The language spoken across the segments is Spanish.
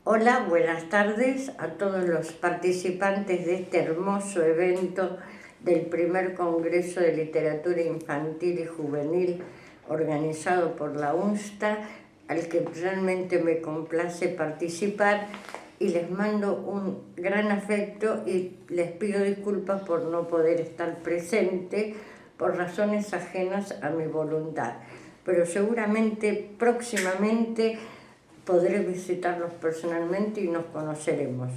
Hola, buenas tardes a todos los participantes de este hermoso evento del primer Congreso de Literatura Infantil y Juvenil organizado por la UNSTA, al que realmente me complace participar, y les mando un gran afecto y les pido disculpas por no poder estar presente por razones ajenas a mi voluntad. Pero seguramente próximamente podré visitarlos personalmente y nos conoceremos.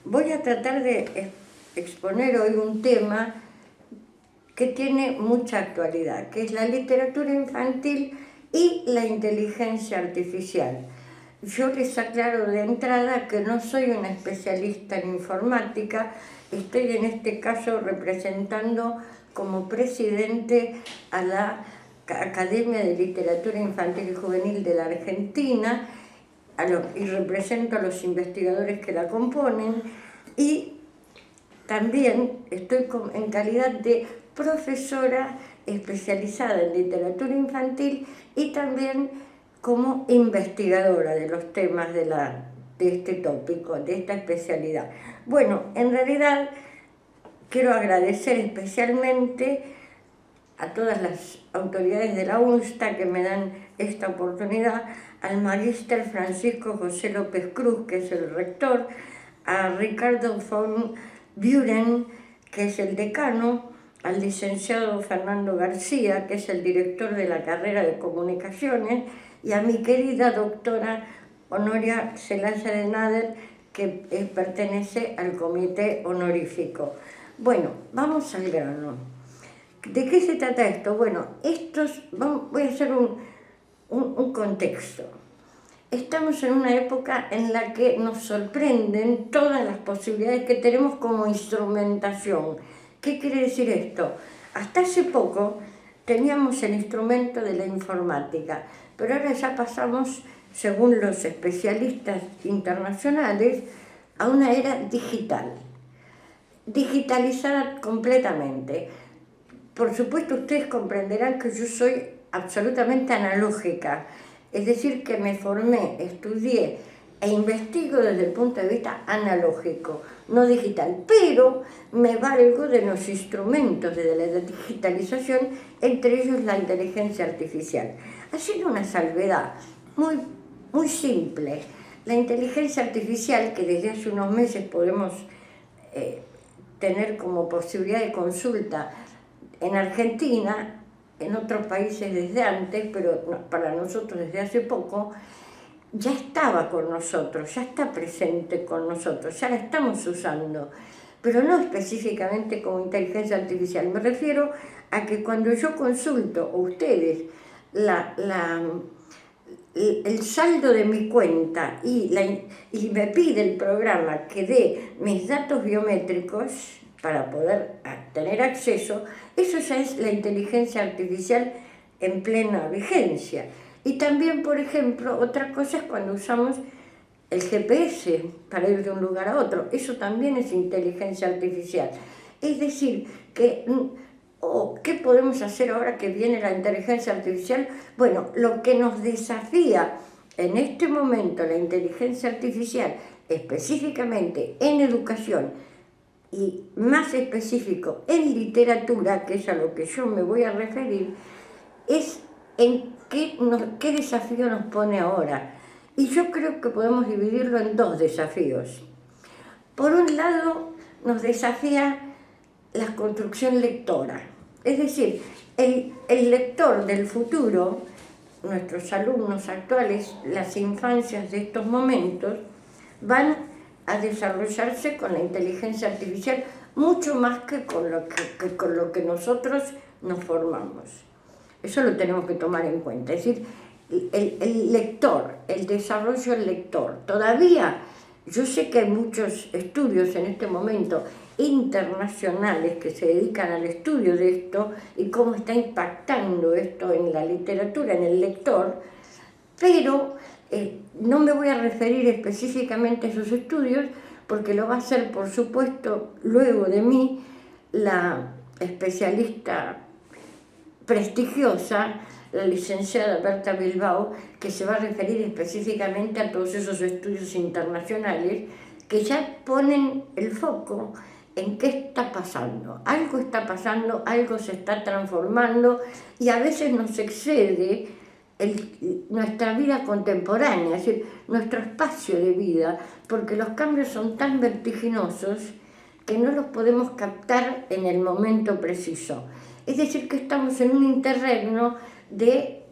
Voy a tratar de exponer hoy un tema que tiene mucha actualidad, que es la literatura infantil y la inteligencia artificial. Yo les aclaro de entrada que no soy una especialista en informática, estoy en este caso representando como presidente a la Academia de Literatura Infantil y Juvenil de la Argentina y represento a los investigadores que la componen, y también estoy en calidad de profesora especializada en literatura infantil y también como investigadora de los temas de este tópico, de esta especialidad. Bueno, en realidad quiero agradecer especialmente a todas las autoridades de la UNSTA que me dan esta oportunidad, al magíster Francisco José López Cruz, que es el rector, a Ricardo von Buren, que es el decano, al licenciado Fernando García, que es el director de la carrera de Comunicaciones, y a mi querida doctora Honoria Celaya de Nader, que pertenece al comité honorífico. Bueno, vamos al grano. ¿De qué se trata esto? Bueno, voy a hacer un contexto. Estamos en una época en la que nos sorprenden todas las posibilidades que tenemos como instrumentación. ¿Qué quiere decir esto? Hasta hace poco teníamos el instrumento de la informática, pero ahora ya pasamos, según los especialistas internacionales, a una era digital, digitalizada completamente. Por supuesto, ustedes comprenderán que yo soy absolutamente analógica, es decir, que me formé, estudié e investigo desde el punto de vista analógico, no digital, pero me valgo de los instrumentos de la digitalización, entre ellos la inteligencia artificial. Haciendo una salvedad muy simple, la inteligencia artificial, que desde hace unos meses podemos tener como posibilidad de consulta en Argentina, en otros países desde antes, pero para nosotros desde hace poco, ya estaba con nosotros, ya está presente con nosotros, ya la estamos usando, pero no específicamente como inteligencia artificial. Me refiero a que cuando yo consulto, o ustedes, el saldo de mi cuenta y me pide el programa que dé mis datos biométricos para poder tener acceso, eso ya es la inteligencia artificial en plena vigencia. Y también, por ejemplo, otra cosa es cuando usamos el GPS para ir de un lugar a otro, eso también es inteligencia artificial. Es decir, ¿qué podemos hacer ahora que viene la inteligencia artificial? Bueno, lo que nos desafía en este momento la inteligencia artificial, específicamente en educación y más específico en literatura, que es a lo que yo me voy a referir, es en qué desafío nos pone ahora. Y yo creo que podemos dividirlo en dos desafíos. Por un lado, nos desafía la construcción lectora, es decir, el lector del futuro, nuestros alumnos actuales, las infancias de estos momentos, van a desarrollarse con la inteligencia artificial mucho más que con lo que nosotros nos formamos. Eso lo tenemos que tomar en cuenta. Es decir, el lector, el desarrollo del lector. Todavía yo sé que hay muchos estudios en este momento internacionales que se dedican al estudio de esto y cómo está impactando esto en la literatura, en el lector, pero no me voy a referir específicamente a esos estudios porque lo va a hacer, por supuesto, luego de mí, la especialista prestigiosa, la licenciada Berta Bilbao, que se va a referir específicamente a todos esos estudios internacionales que ya ponen el foco en qué está pasando. Algo está pasando, algo se está transformando y a veces nos excede nuestra vida contemporánea, es decir, nuestro espacio de vida, porque los cambios son tan vertiginosos que no los podemos captar en el momento preciso. Es decir, que estamos en un interregno de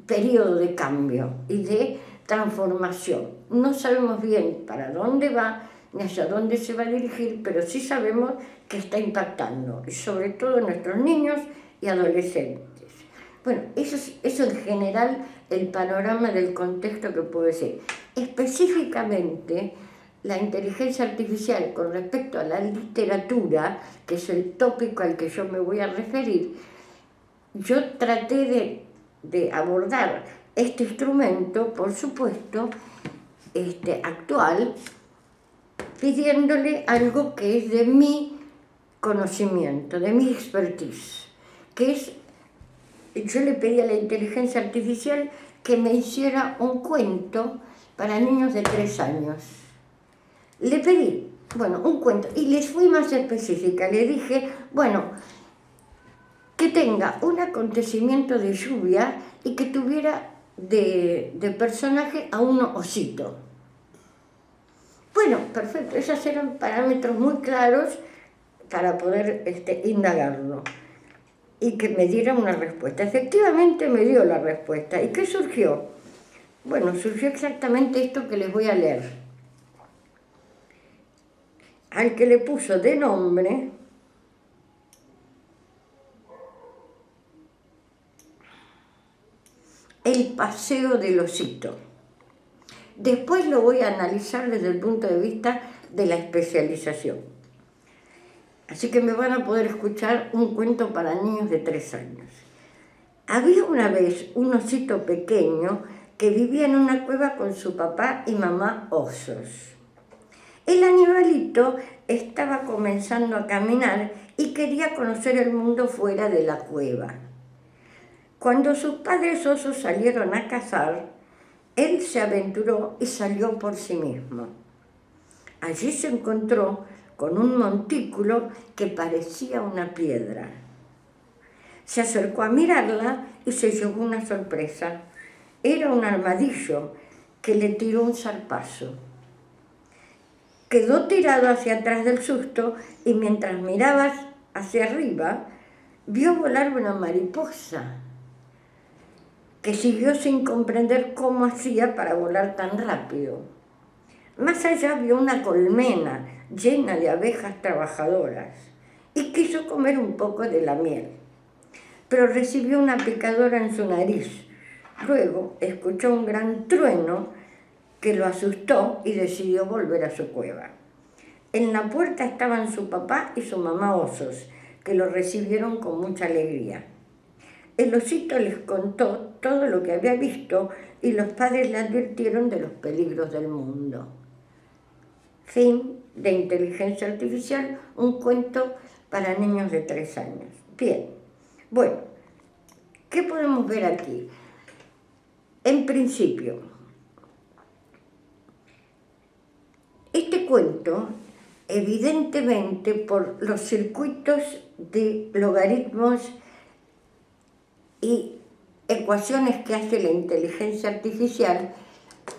periodo de cambio y de transformación. No sabemos bien para dónde va ni hacia dónde se va a dirigir, pero sí sabemos que está impactando, y sobre todo en nuestros niños y adolescentes. Bueno, eso es en general el panorama del contexto que puedo decir. Específicamente, la inteligencia artificial con respecto a la literatura, que es el tópico al que yo me voy a referir, yo traté de abordar este instrumento, por supuesto, actual, pidiéndole algo que es de mi conocimiento, de mi expertise, que es, yo le pedí a la inteligencia artificial que me hiciera un cuento para niños de 3 años. Le pedí, bueno, un cuento, y les fui más específica, le dije, bueno, que tenga un acontecimiento de lluvia y que tuviera de personaje a un osito. Bueno, perfecto, esos eran parámetros muy claros para poder indagarlo y que me diera una respuesta. Efectivamente me dio la respuesta. ¿Y qué surgió? Bueno, surgió exactamente esto que les voy a leer. Al que le puso de nombre El paseo del osito. Después lo voy a analizar desde el punto de vista de la especialización. Así que me van a poder escuchar un cuento para niños de 3 años. Había una vez un osito pequeño que vivía en una cueva con su papá y mamá osos. El animalito estaba comenzando a caminar y quería conocer el mundo fuera de la cueva. Cuando sus padres osos salieron a cazar, él se aventuró y salió por sí mismo. Allí se encontró con un montículo que parecía una piedra. Se acercó a mirarla y se llevó una sorpresa. Era un armadillo que le tiró un zarpazo. Quedó tirado hacia atrás del susto y mientras miraba hacia arriba, vio volar una mariposa que siguió sin comprender cómo hacía para volar tan rápido. Más allá vio una colmena llena de abejas trabajadoras y quiso comer un poco de la miel, pero recibió una picadura en su nariz. Luego escuchó un gran trueno que lo asustó y decidió volver a su cueva. En la puerta estaban su papá y su mamá osos, que lo recibieron con mucha alegría. El osito les contó todo lo que había visto y los padres le advirtieron de los peligros del mundo. Fin de Inteligencia Artificial, un cuento para niños de 3 años. Bien, bueno, ¿qué podemos ver aquí? En principio, este cuento, evidentemente por los circuitos de logaritmos y ecuaciones que hace la inteligencia artificial,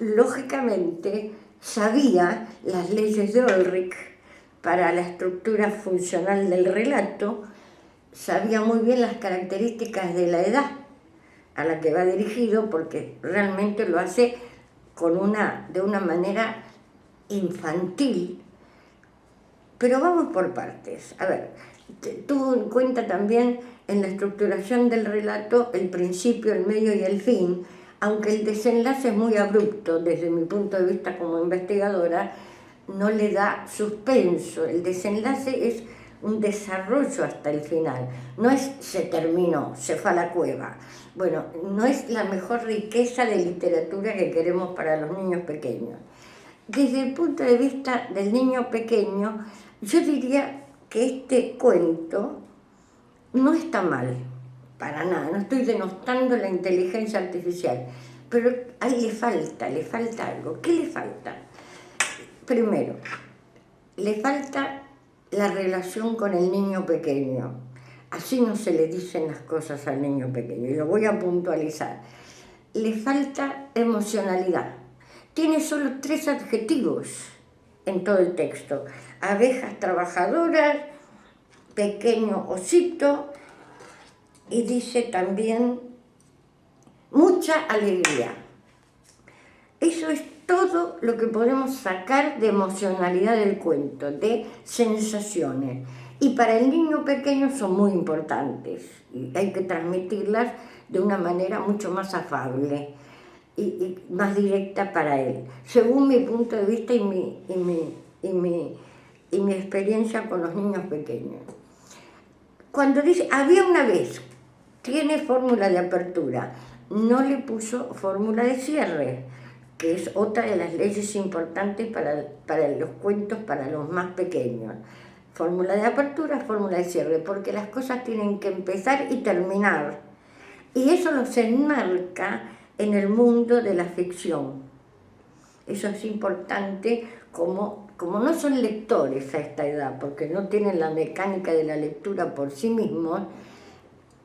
lógicamente sabía las leyes de Ulrich para la estructura funcional del relato, sabía muy bien las características de la edad a la que va dirigido, porque realmente lo hace de una manera infantil. Pero vamos por partes. A ver, tuvo en cuenta también en la estructuración del relato el principio, el medio y el fin, aunque el desenlace es muy abrupto desde mi punto de vista como investigadora, no le da suspenso. El desenlace es un desarrollo hasta el final. No es se terminó, se fue a la cueva. Bueno, no es la mejor riqueza de literatura que queremos para los niños pequeños. Desde el punto de vista del niño pequeño, yo diría que este cuento no está mal. para nada, no estoy denostando la inteligencia artificial, pero ahí le falta algo. ¿Qué le falta? Primero, le falta la relación con el niño pequeño. Así no se le dicen las cosas al niño pequeño, y lo voy a puntualizar. Le falta emocionalidad. Tiene solo 3 adjetivos en todo el texto: abejas trabajadoras, pequeño osito, y dice también mucha alegría. Eso es todo lo que podemos sacar de emocionalidad del cuento, de sensaciones. Y para el niño pequeño son muy importantes y hay que transmitirlas de una manera mucho más afable y más directa para él, según mi punto de vista y mi experiencia con los niños pequeños. Cuando dice, había una vez, tiene fórmula de apertura, no le puso fórmula de cierre, que es otra de las leyes importantes para los cuentos para los más pequeños. Fórmula de apertura, fórmula de cierre, porque las cosas tienen que empezar y terminar. Y eso los enmarca en el mundo de la ficción. Eso es importante, como no son lectores a esta edad, porque no tienen la mecánica de la lectura por sí mismos,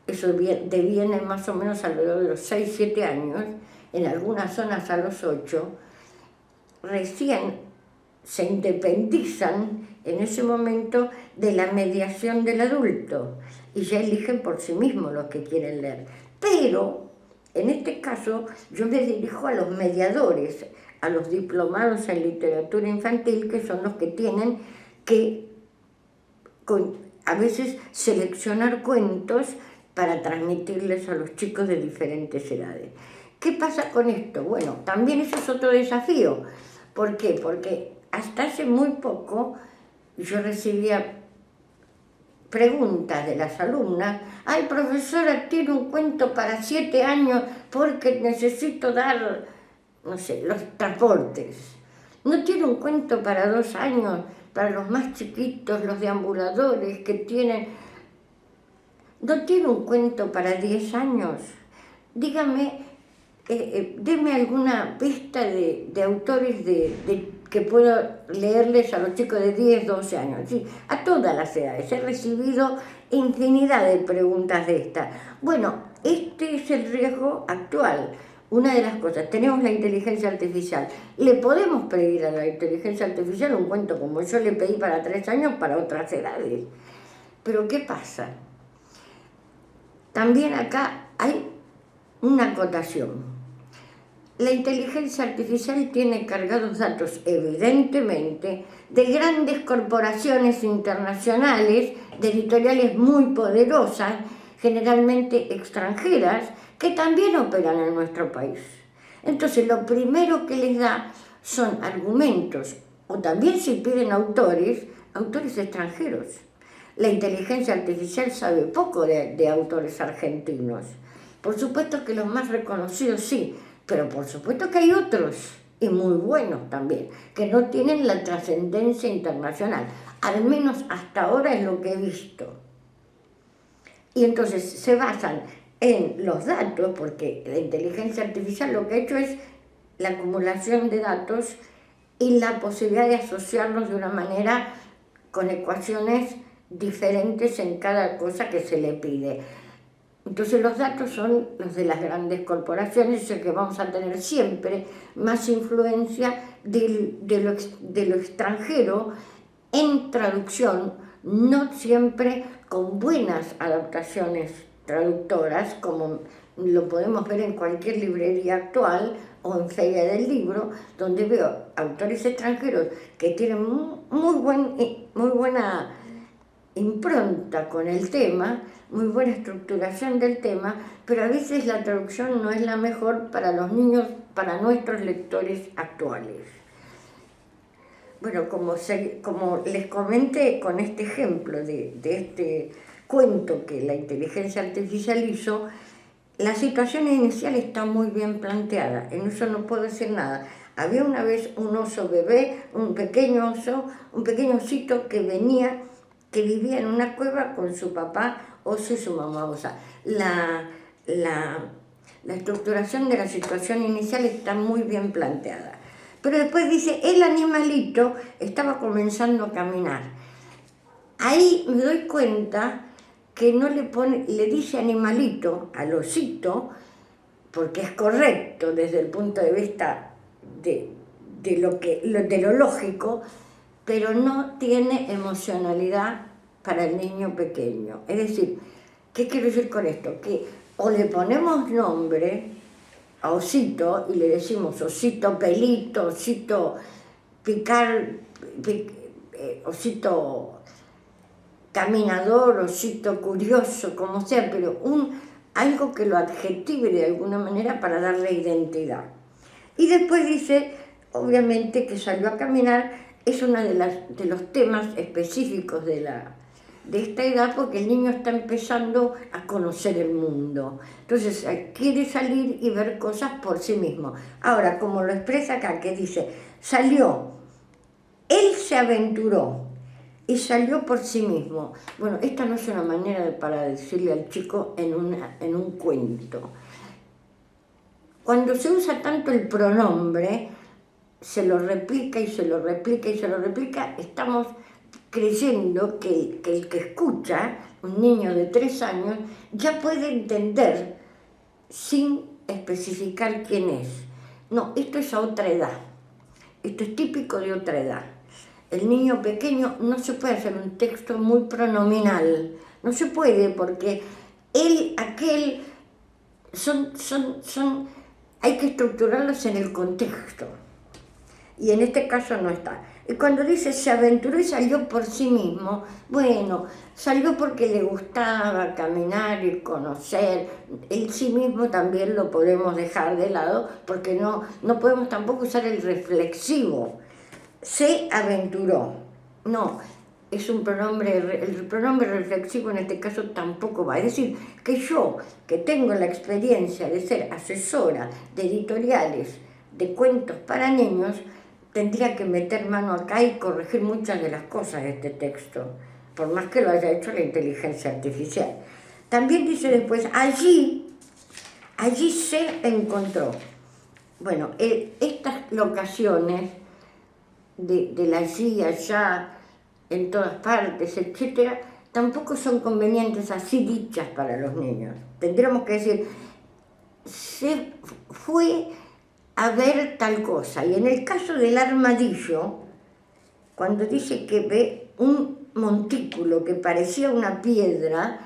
eso deviene más o menos alrededor de los 6-7 años, en algunas zonas a los 8, recién se independizan en ese momento de la mediación del adulto y ya eligen por sí mismos lo que quieren leer. Pero, en este caso, yo me dirijo a los mediadores, a los diplomados en literatura infantil, que son los que tienen que a veces seleccionar cuentos para transmitirles a los chicos de diferentes edades. ¿Qué pasa con esto? Bueno, también eso es otro desafío. ¿Por qué? Porque hasta hace muy poco yo recibía preguntas de las alumnas: ay, profesora, tiene un cuento para 7 años porque necesito dar, no sé, los transportes. ¿No tiene un cuento para 2 años, para los más chiquitos, los deambuladores que tienen? ¿No tiene un cuento para 10 años? Dígame, deme alguna pista de autores que puedo leerles a los chicos de 10, 12 años. Sí, a todas las edades. He recibido infinidad de preguntas de estas. Bueno, este es el riesgo actual. Una de las cosas, tenemos la inteligencia artificial. Le podemos pedir a la inteligencia artificial un cuento como yo le pedí para 3 años para otras edades. Pero ¿qué pasa? También acá hay una acotación. La inteligencia artificial tiene cargados datos, evidentemente, de grandes corporaciones internacionales, de editoriales muy poderosas, generalmente extranjeras, que también operan en nuestro país. Entonces, lo primero que les da son argumentos, o también si piden autores extranjeros. La inteligencia artificial sabe poco de autores argentinos. Por supuesto que los más reconocidos sí, pero por supuesto que hay otros, y muy buenos también, que no tienen la trascendencia internacional. Al menos hasta ahora es lo que he visto. Y entonces se basan en los datos, porque la inteligencia artificial lo que ha hecho es la acumulación de datos y la posibilidad de asociarlos de una manera con ecuaciones diferentes en cada cosa que se le pide. Entonces los datos son los de las grandes corporaciones, y que vamos a tener siempre más influencia de lo extranjero en traducción, no siempre con buenas adaptaciones traductoras, como lo podemos ver en cualquier librería actual o en Feria del Libro, donde veo autores extranjeros que tienen muy buena impronta con el tema, muy buena estructuración del tema, pero a veces la traducción no es la mejor para los niños, para nuestros lectores actuales. Bueno, como les comenté con este ejemplo de este cuento que la inteligencia artificial hizo, la situación inicial está muy bien planteada, en eso no puedo decir nada. Había una vez un oso bebé, un pequeño osito que vivía en una cueva con su papá oso y su mamá osa. La estructuración de la situación inicial está muy bien planteada. Pero después dice, el animalito estaba comenzando a caminar. Ahí me doy cuenta que no le dice animalito al osito, porque es correcto desde el punto de vista de lo lógico, pero no tiene emocionalidad para el niño pequeño. Es decir, ¿qué quiero decir con esto? Que o le ponemos nombre a osito y le decimos osito pelito, osito osito caminador, osito curioso, como sea, pero algo que lo adjetive de alguna manera para darle identidad. Y después dice, obviamente, que salió a caminar, es uno de los temas específicos de esta edad, porque el niño está empezando a conocer el mundo. Entonces quiere salir y ver cosas por sí mismo. Ahora, como lo expresa acá, que dice, salió, él se aventuró y salió por sí mismo. Bueno, esta no es una manera para decirle al chico en un cuento. Cuando se usa tanto el pronombre, se lo replica y se lo replica y se lo replica, estamos creyendo que el que escucha, un niño de 3 años, ya puede entender sin especificar quién es. No, esto es a otra edad. Esto es típico de otra edad. El niño pequeño no se puede hacer un texto muy pronominal. No se puede porque él, aquel, hay que estructurarlos en el contexto. Y en este caso no está. Y cuando dice se aventuró y salió por sí mismo, bueno, salió porque le gustaba caminar y conocer. El sí mismo también lo podemos dejar de lado porque no podemos tampoco usar el reflexivo. Se aventuró. No, es un pronombre, el pronombre reflexivo en este caso tampoco va. Es decir, que yo, que tengo la experiencia de ser asesora de editoriales de cuentos para niños, tendría que meter mano acá y corregir muchas de las cosas de este texto, por más que lo haya hecho la inteligencia artificial. También dice después, allí se encontró. Bueno, estas locaciones del allí, allá, en todas partes, etcétera, tampoco son convenientes así dichas para los niños. Tendríamos que decir, se fue a ver tal cosa. Y en el caso del armadillo, cuando dice que ve un montículo que parecía una piedra,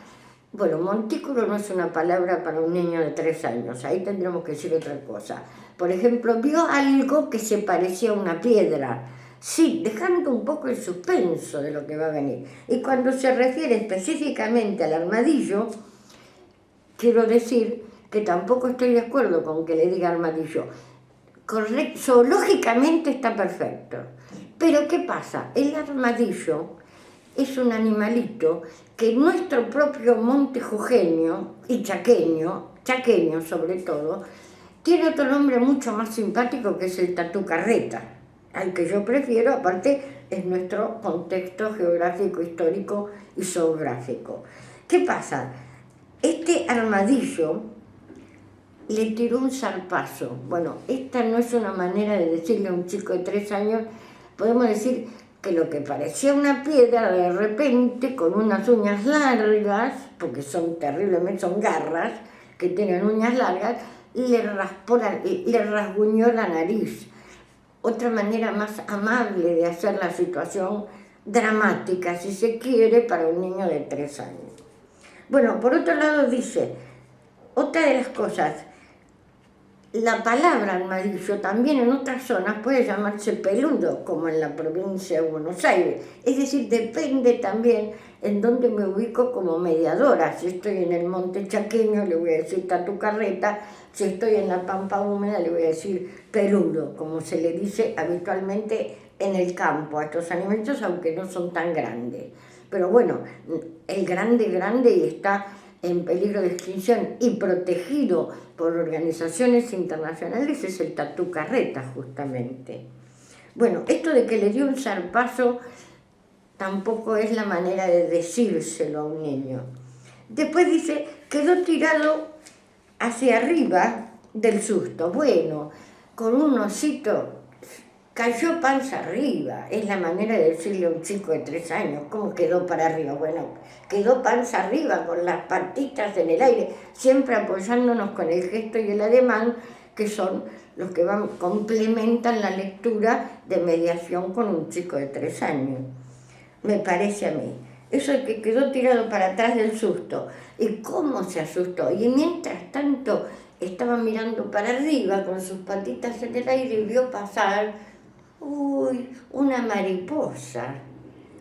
bueno, montículo no es una palabra para un niño de 3 años, ahí tendremos que decir otra cosa. Por ejemplo, vio algo que se parecía a una piedra, sí, dejando un poco el suspenso de lo que va a venir. Y cuando se refiere específicamente al armadillo, quiero decir que tampoco estoy de acuerdo con que le diga armadillo. Correcto, zoológicamente está perfecto. Pero ¿qué pasa? El armadillo es un animalito que nuestro propio monte jujeño y chaqueño sobre todo, tiene otro nombre mucho más simpático que es el tatucarreta, al que yo prefiero, aparte es nuestro contexto geográfico, histórico y zoográfico. ¿Qué pasa? Este armadillo le tiró un zarpazo. Bueno, esta no es una manera de decirle a un chico de 3 años, podemos decir que lo que parecía una piedra, de repente, con unas uñas largas, porque son terriblemente, son garras, que tienen uñas largas, le rasguñó la nariz. Otra manera más amable de hacer la situación dramática, si se quiere, para un niño de 3 años. Bueno, por otro lado dice, otra de las cosas, la palabra armadillo también en otras zonas puede llamarse peludo, como en la provincia de Buenos Aires. Es decir, depende también en dónde me ubico como mediadora. Si estoy en el monte chaqueño, le voy a decir tatucarreta. Si estoy en la pampa húmeda, le voy a decir peludo, como se le dice habitualmente en el campo a estos animalitos, aunque no son tan grandes. Pero bueno, el grande está en peligro de extinción y protegido por organizaciones internacionales es el tatucarreta, justamente. Bueno, esto de que le dio un zarpazo tampoco es la manera de decírselo a un niño. Después dice, quedó tirado hacia arriba del susto. Bueno, con un osito cayó panza arriba. Es la manera de decirle a un chico de 3 años, ¿cómo quedó para arriba? Bueno, quedó panza arriba con las patitas en el aire, siempre apoyándonos con el gesto y el ademán, que son los que complementan la lectura de mediación con un chico de 3 años. Me parece a mí. Eso es que quedó tirado para atrás del susto. ¿Y cómo se asustó? Y mientras tanto estaba mirando para arriba con sus patitas en el aire y vio pasar, una mariposa.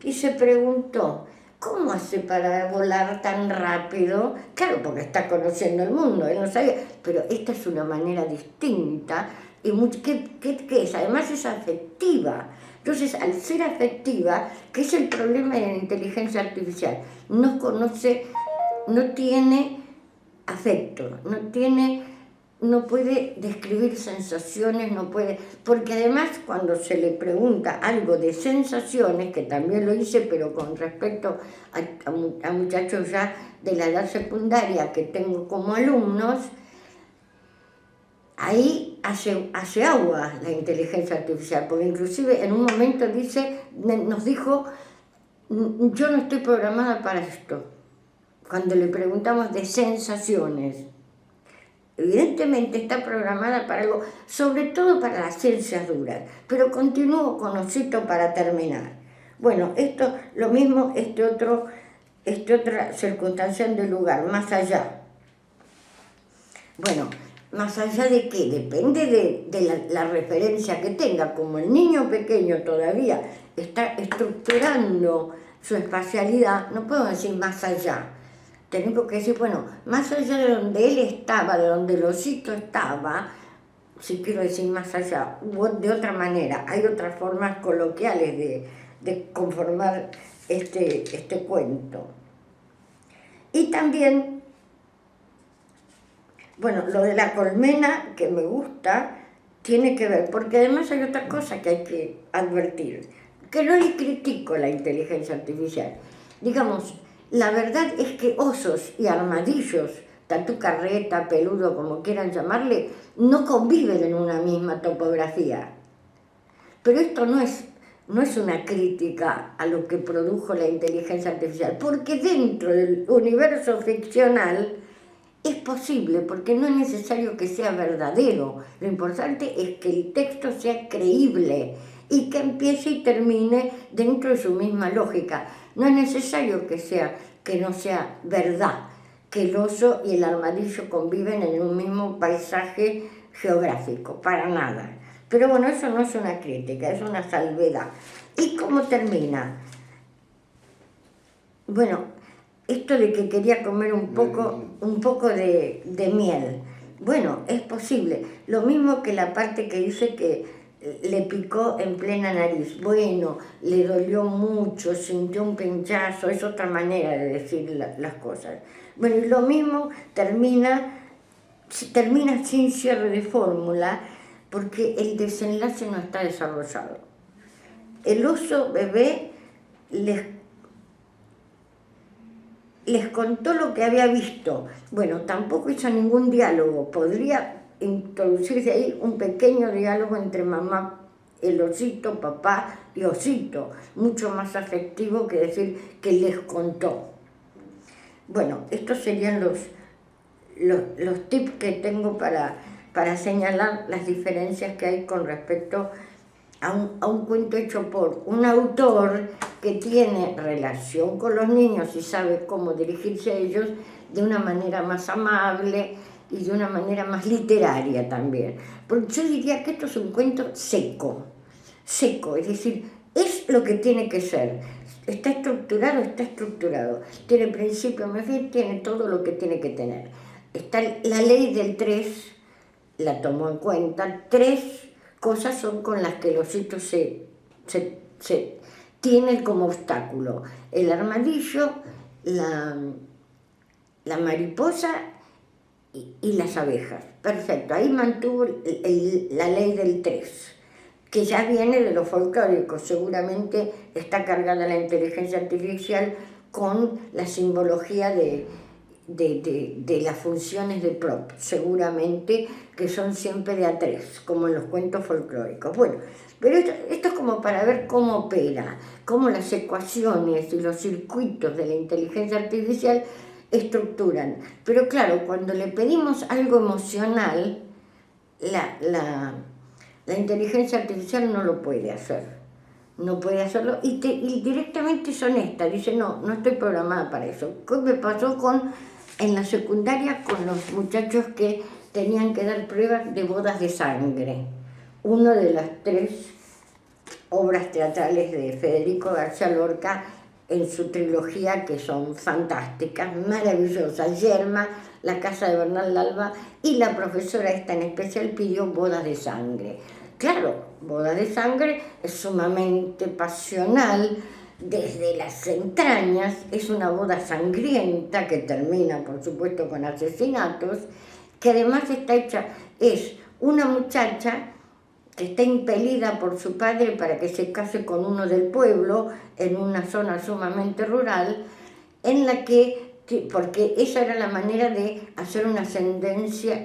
Y se preguntó, ¿cómo hace para volar tan rápido? Claro, porque está conociendo el mundo, él no sabía, pero esta es una manera distinta y ¿qué es? Además es afectiva. Entonces, al ser afectiva, que es el problema de la inteligencia artificial, no conoce, no tiene afecto, no puede describir sensaciones, no puede, porque además cuando se le pregunta algo de sensaciones, que también lo hice, pero con respecto a muchachos ya de la edad secundaria que tengo como alumnos, ahí hace agua la inteligencia artificial, porque inclusive en un momento nos dijo, yo no estoy programada para esto, cuando le preguntamos de sensaciones. Evidentemente está programada para algo, sobre todo para las ciencias duras, pero continúo con osito para terminar. Bueno, esto, lo mismo, otra circunstancia del lugar, más allá. Bueno, más allá de qué, depende de la referencia que tenga, como el niño pequeño todavía está estructurando su espacialidad, no puedo decir más allá. Tenemos que decir, bueno, más allá de donde él estaba, de donde el osito estaba, si quiero decir más allá, de otra manera, hay otras formas coloquiales de conformar este cuento. Y también, bueno, lo de la colmena, que me gusta, tiene que ver, porque además hay otra cosa que hay que advertir, que no le critico la inteligencia artificial. Digamos, la verdad es que osos y armadillos, tatu carreta, peludo, como quieran llamarle, no conviven en una misma topografía. Pero esto no es una crítica a lo que produjo la inteligencia artificial, porque dentro del universo ficcional es posible, porque no es necesario que sea verdadero. Lo importante es que el texto sea creíble y que empiece y termine dentro de su misma lógica. No es necesario que no sea verdad, que el oso y el armadillo conviven en un mismo paisaje geográfico, para nada. Pero bueno, eso no es una crítica, es una salvedad. ¿Y cómo termina? Bueno, esto de que quería comer un poco de miel. Bueno, es posible. Lo mismo que la parte que dice que le picó en plena nariz. Bueno, le dolió mucho, sintió un pinchazo, es otra manera de decir las cosas. Bueno, y lo mismo termina sin cierre de fórmula, porque el desenlace no está desarrollado. El oso bebé les contó lo que había visto. Bueno, tampoco hizo ningún diálogo. Podría introducirse ahí un pequeño diálogo entre mamá, el osito, papá y osito, mucho más afectivo que decir que les contó. Bueno, estos serían los tips que tengo para señalar las diferencias que hay con respecto a un cuento hecho por un autor que tiene relación con los niños y sabe cómo dirigirse a ellos de una manera más amable y de una manera más literaria también. Porque yo diría que esto es un cuento seco, es decir, es lo que tiene que ser. Está estructurado. Tiene principio, fin, tiene todo lo que tiene que tener. Está la ley del 3, la tomó en cuenta, 3 cosas son con las que el osito se tiene como obstáculo: el armadillo, la mariposa y las abejas. Perfecto, ahí mantuvo la ley del 3, que ya viene de lo folclórico. Seguramente está cargada la inteligencia artificial con la simbología de de las funciones de prop, seguramente, que son siempre de a tres, como en los cuentos folclóricos. Bueno, pero esto es como para ver cómo opera, cómo las ecuaciones y los circuitos de la inteligencia artificial estructuran. Pero claro, cuando le pedimos algo emocional, la inteligencia artificial no lo puede hacer. No puede hacerlo y directamente es honesta, dice no estoy programada para eso. ¿Qué me pasó en la secundaria con los muchachos que tenían que dar pruebas de bodas de sangre? Una de las 3 obras teatrales de Federico García Lorca en su trilogía, que son fantásticas, maravillosas, Yerma, La casa de Bernal Alba, y la profesora esta en especial pidió bodas de sangre. Claro, boda de sangre es sumamente pasional, desde las entrañas, es una boda sangrienta que termina, por supuesto, con asesinatos, que además está hecha, es una muchacha que está impelida por su padre para que se case con uno del pueblo, en una zona sumamente rural, en la porque esa era la manera de hacer una ascendencia,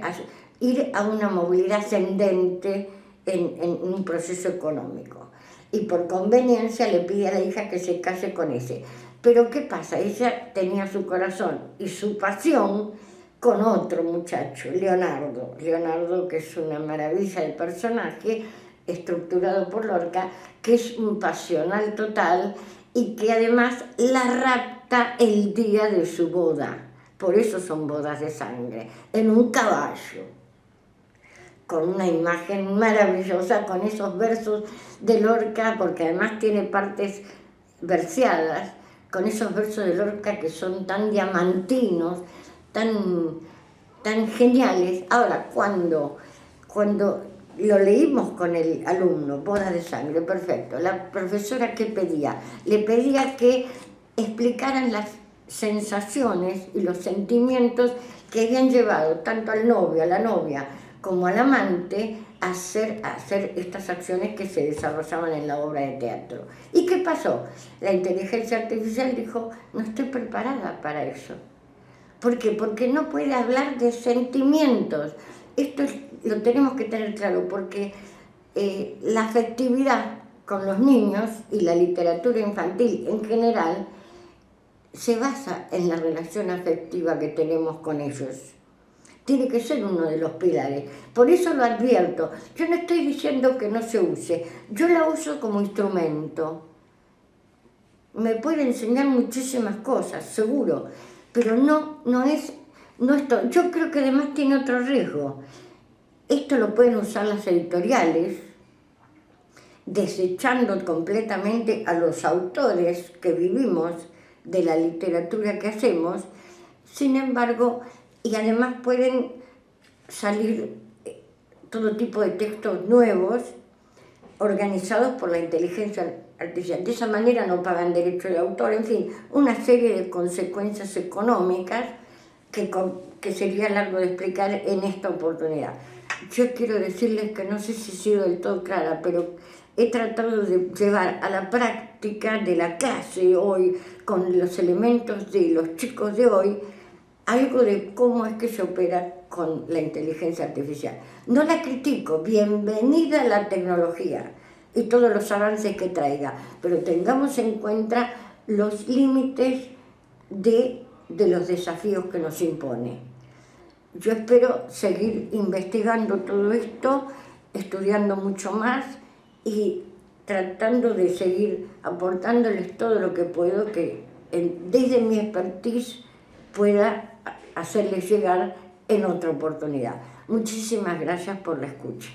ir a una movilidad ascendente, en un proceso económico, y por conveniencia le pide a la hija que se case con ese. Pero ¿qué pasa? Ella tenía su corazón y su pasión con otro muchacho, Leonardo, que es una maravilla de personaje, estructurado por Lorca, que es un pasional total y que además la rapta el día de su boda. Por eso son bodas de sangre, en un caballo, con una imagen maravillosa, con esos versos de Lorca, porque además tiene partes verseadas, con esos versos de Lorca que son tan diamantinos, tan geniales. Ahora, cuando lo leímos con el alumno, Bodas de Sangre, perfecto, la profesora, ¿qué pedía? Le pedía que explicaran las sensaciones y los sentimientos que habían llevado tanto al novio, a la novia, como al amante, a hacer estas acciones que se desarrollaban en la obra de teatro. ¿Y qué pasó? La inteligencia artificial dijo, no estoy preparada para eso. ¿Por qué? Porque no puede hablar de sentimientos. Esto lo tenemos que tener claro, porque la afectividad con los niños y la literatura infantil en general se basa en la relación afectiva que tenemos con ellos. Tiene que ser uno de los pilares. Por eso lo advierto. Yo no estoy diciendo que no se use. Yo la uso como instrumento. Me puede enseñar muchísimas cosas, seguro. Pero no es esto. Yo creo que además tiene otro riesgo. Esto lo pueden usar las editoriales, desechando completamente a los autores que vivimos de la literatura que hacemos. Sin embargo, y además pueden salir todo tipo de textos nuevos organizados por la inteligencia artificial. De esa manera no pagan derecho de autor, en fin, una serie de consecuencias económicas que sería largo de explicar en esta oportunidad. Yo quiero decirles que no sé si he sido del todo clara, pero he tratado de llevar a la práctica de la clase hoy, con los elementos de los chicos de hoy, algo de cómo es que se opera con la inteligencia artificial. No la critico, bienvenida a la tecnología y todos los avances que traiga, pero tengamos en cuenta los límites de los desafíos que nos impone. Yo espero seguir investigando todo esto, estudiando mucho más y tratando de seguir aportándoles todo lo que puedo, que desde mi expertise pueda hacerles llegar en otra oportunidad. Muchísimas gracias por la escucha.